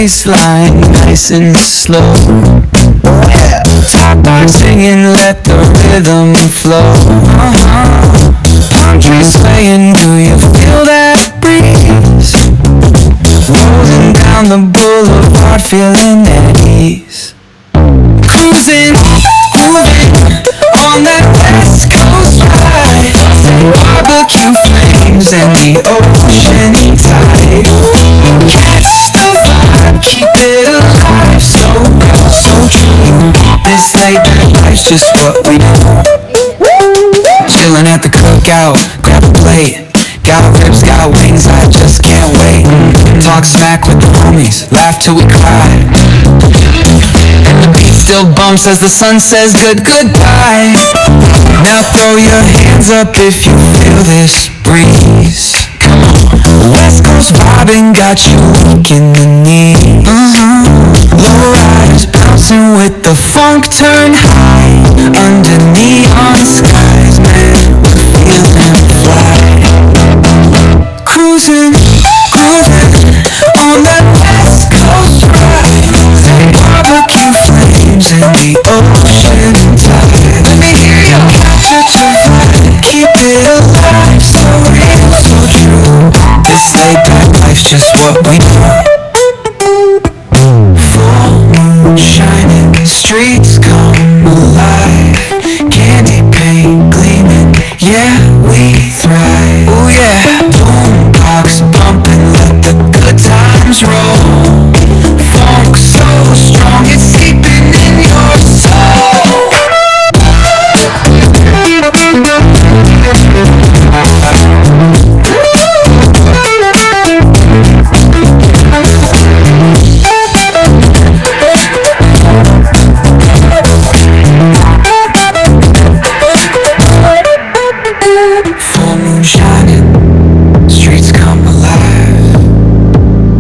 baseline nice and slow. Top dog singing, let the rhythm flow. Palm trees swaying, do you feel that breeze? Rolling down the boulevard, feeling at ease. Cruising, moving on that West Coast ride. Barbecue flames and the ocean tide. Catch the vibe, keep it alive. So real, so true. This late night life's just what we do. Chillin' at the cookout, grab a plate. Got ribs, got wings, I just can't wait. Talk smack with the homies, laugh till we cry. And the beat still bumps as the sun says goodbye. Now throw your hands up if you feel this breeze. Come on. West Coast vibing got you weak in the knees. Lowriders bouncing with the funk turn high. Under neon skies, man, we're feeling fly. Cruising, grooving on that West Coast ride. Barbecue flames and the ocean tide. Let me hear you capture your vibe, keep it alive. So real, so true. This laid back life's just what we do. Full moon shining, streets come alive. Candy paint gleaming, yeah, we thrive. Oh yeah. Boombox bumping, let the good times roll. Funk so strong, it's seeping in your soul. Full moon shining, streets come alive.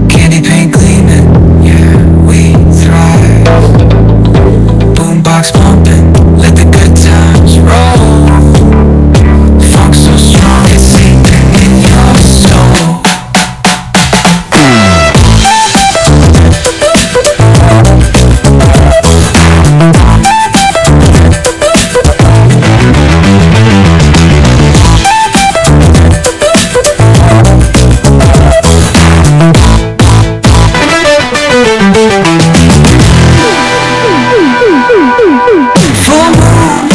Candy paint gleaming, yeah, we thrive. Boombox pumping, let the good times roll. Funk so strong, it's seeping in your soul. Full moon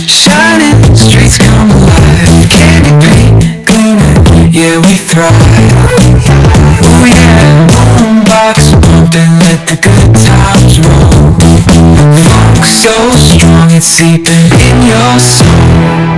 shining, streets come alive. Candy paint gleaming, yeah, we thrive. Oh yeah, boombox pumping, let the good times roll. Funk so strong, it's seeping in your soul.